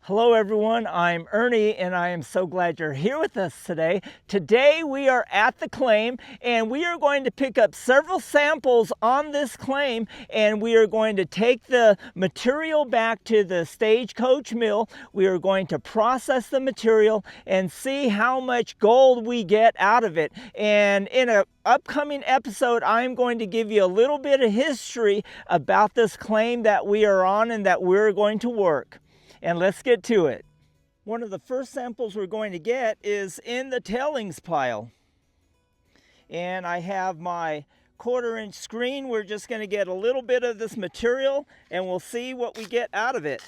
Hello everyone, I'm Ernie and I am so glad you're here with us today. Today we are at the claim and we are going to pick up several samples on this claim, and we are going to take the material back to the stagecoach mill. We are going to process the material and see how much gold we get out of it. And in an upcoming episode, I'm going to give you a little bit of history about this claim that we are on and that we're going to work. And let's get to it. One of the first samples we're going to get is in the tailings pile. And I have my 1/4-inch screen. We're just going to get a little bit of this material and we'll see what we get out of it.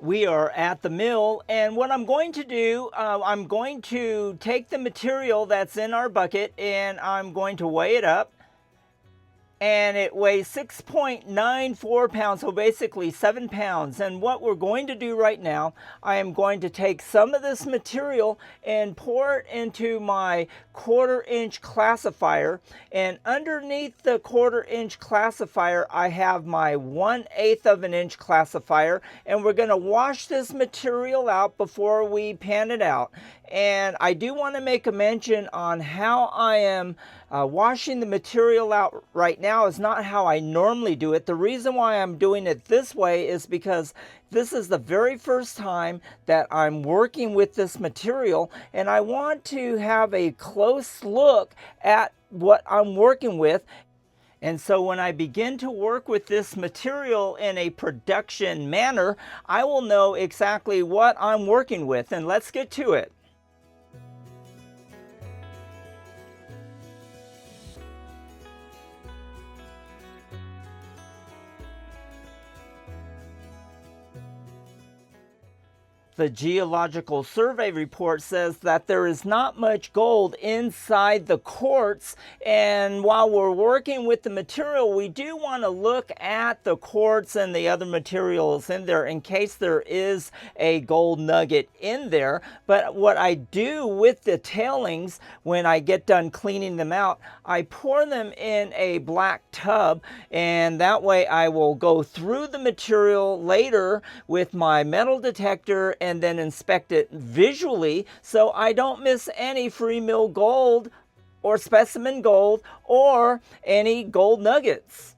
We are at the mill, and what I'm going to do, I'm going to take the material that's in our bucket and I'm going to weigh it up. And it weighs 6.94 pounds, so basically 7 pounds. And what we're going to do right now, I am going to take some of this material and pour it into my 1/4-inch classifier. And underneath the 1/4-inch classifier, I have my 1/8 of an inch classifier. And we're going to wash this material out before we pan it out. And I do want to make a mention on how I am washing the material out right now is not how I normally do it. The reason why I'm doing it this way is because this is the very first time that I'm working with this material, and I want to have a close look at what I'm working with. And so when I begin to work with this material in a production manner, I will know exactly what I'm working with. And let's get to it. The Geological Survey report says that there is not much gold inside the quartz, and while we're working with the material, we do want to look at the quartz and the other materials in there in case there is a gold nugget in there. But what I do with the tailings, when I get done cleaning them out, I pour them in a black tub, and that way I will go through the material later with my metal detector and then inspect it visually so I don't miss any free mill gold or specimen gold or any gold nuggets.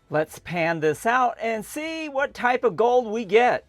Let's pan this out and see what type of gold we get.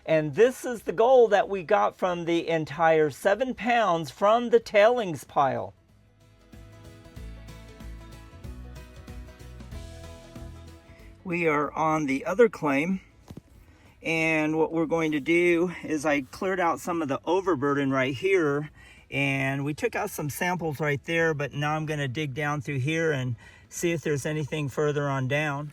And this is the gold that we got from the entire 7 pounds from the tailings pile. We are on the other claim, And what we're going to do is I cleared out some of the overburden right here, and we took out some samples right there, but now I'm going to dig down through here and see if there's anything further on down.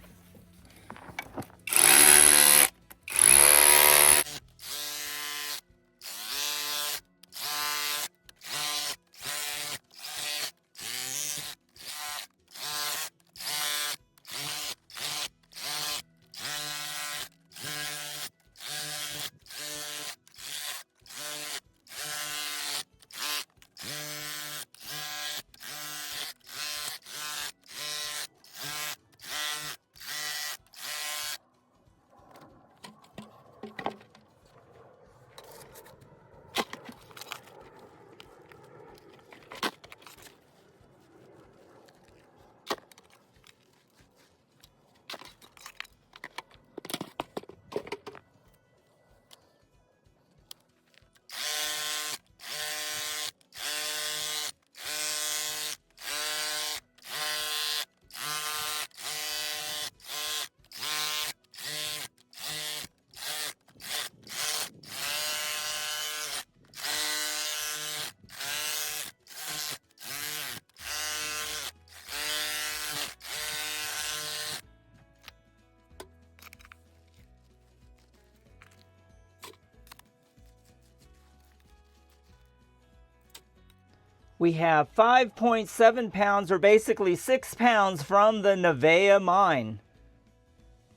We have 5.7 pounds, or basically 6 pounds, from the Nevaeh mine.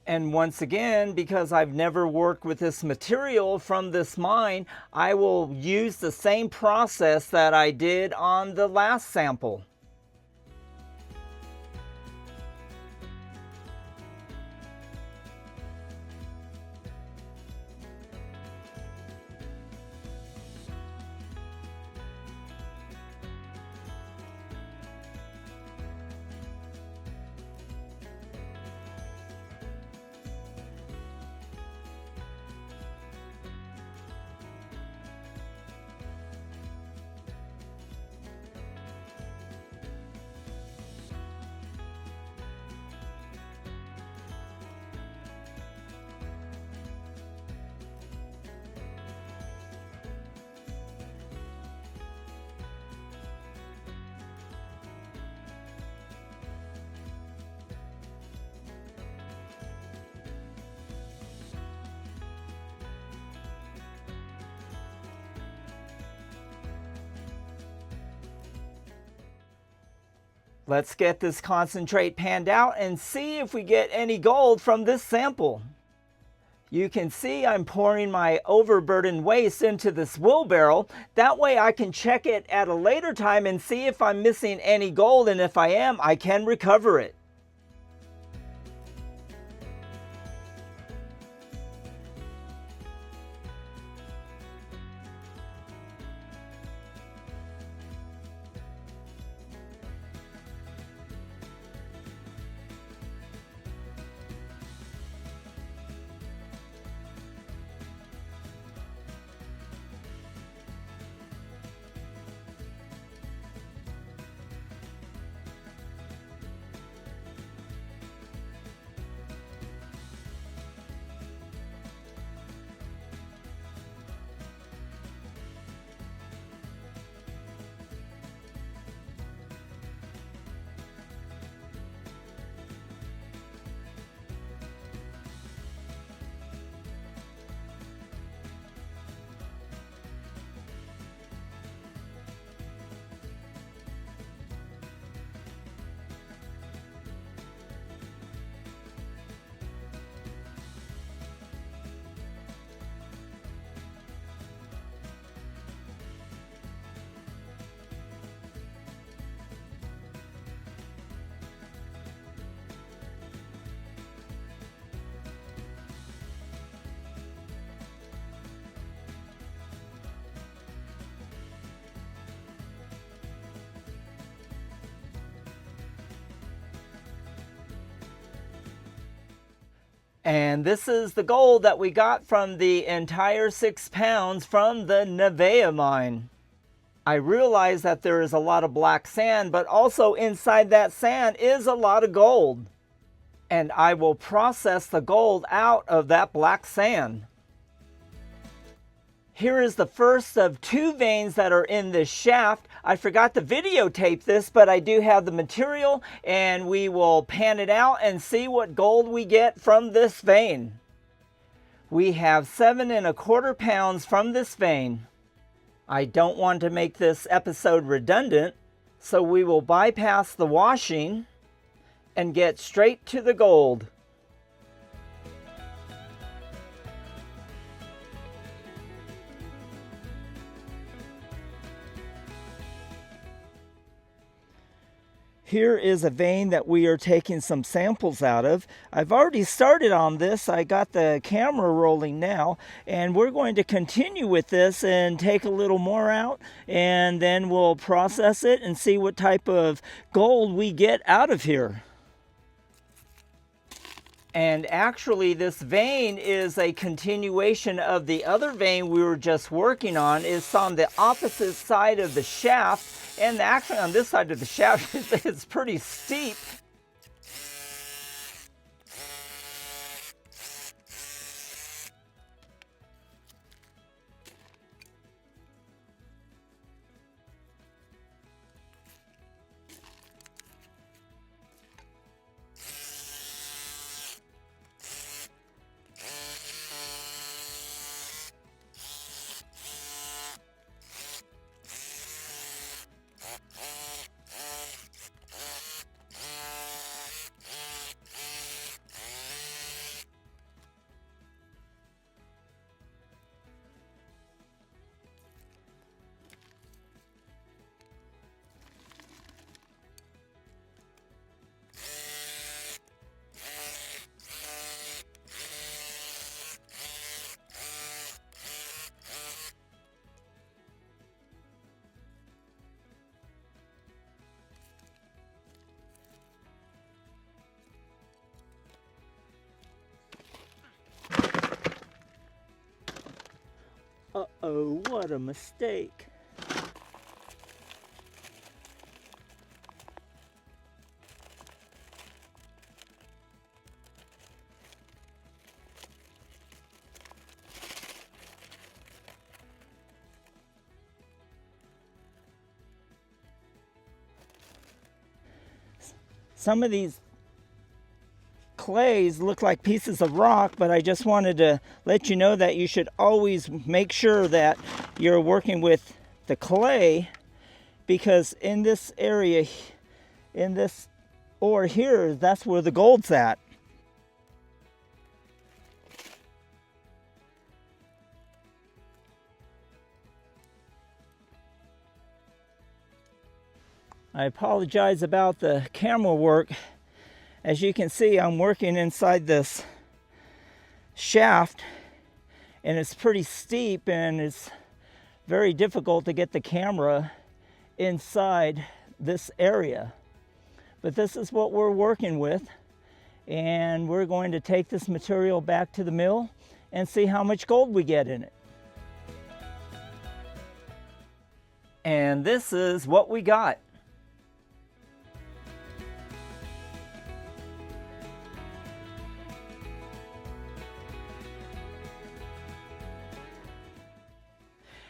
And once again, because I've never worked with this material from this mine, I will use the same process that I did on the last sample. Let's get this concentrate panned out and see if we get any gold from this sample. You can see I'm pouring my overburden waste into this wheelbarrow. That way I can check it at a later time and see if I'm missing any gold, and if I am, I can recover it. And this is the gold that we got from the entire 6 pounds from the Nevaeh mine. I realize that there is a lot of black sand, but also inside that sand is a lot of gold. and I will process the gold out of that black sand. Here is the first of 2 veins that are in this shaft. I forgot to videotape this, but I do have the material, and we will pan it out and see what gold we get from this vein. We have 7 1/4 pounds from this vein. I don't want to make this episode redundant, so we will bypass the washing and get straight to the gold. Here is a vein that we are taking some samples out of. I've already started on this. I got the camera rolling now, and we're going to continue with this and take a little more out, and then we'll process it and see what type of gold we get out of here. And actually, this vein is a continuation of the other vein we were just working on. It's on the opposite side of the shaft, and actually on this side of the shaft it's pretty steep. Uh-oh, what a mistake. Some of these clays look like pieces of rock, but I just wanted to let you know that you should always make sure that you're working with the clay, because in this area, in this ore here, that's where the gold's at. I apologize about the camera work. As you can see, I'm working inside this shaft, and it's pretty steep, and it's very difficult to get the camera inside this area. But this is what we're working with, and we're going to take this material back to the mill and see how much gold we get in it. And this is what we got.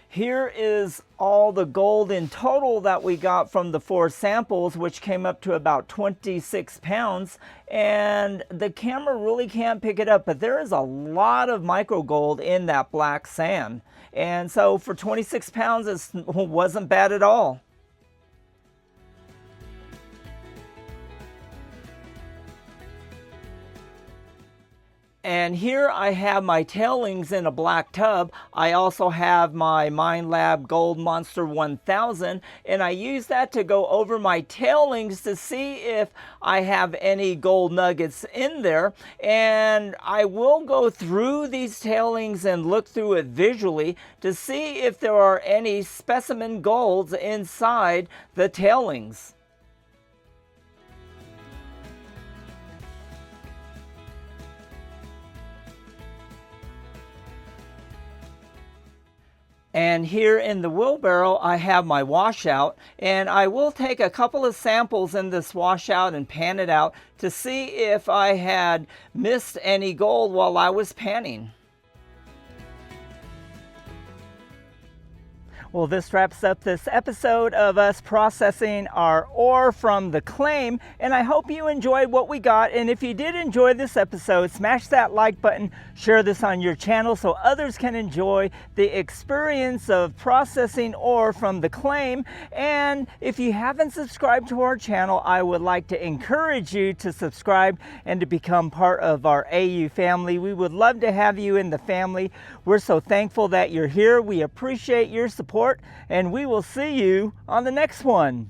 Here is all the gold in total that we got from the 4 samples, which came up to about 26 pounds. And the camera really can't pick it up, but there is a lot of micro gold in that black sand. And so for 26 pounds, it wasn't bad at all. And here I have my tailings in a black tub. I also have my Mine Lab Gold Monster 1000, and I use that to go over my tailings to see if I have any gold nuggets in there. And I will go through these tailings and look through it visually to see if there are any specimen golds inside the tailings. And here in the wheelbarrow, I have my washout, and I will take a couple of samples in this washout and pan it out to see if I had missed any gold while I was panning. Well, this wraps up this episode of us processing our ore from the claim, and I hope you enjoyed what we got. And if you did enjoy this episode, smash that like button, share this on your channel so others can enjoy the experience of processing ore from the claim. And if you haven't subscribed to our channel, I would like to encourage you to subscribe and to become part of our AU family. We would love to have you in the family. We're so thankful that you're here. We appreciate your support, and we will see you on the next one.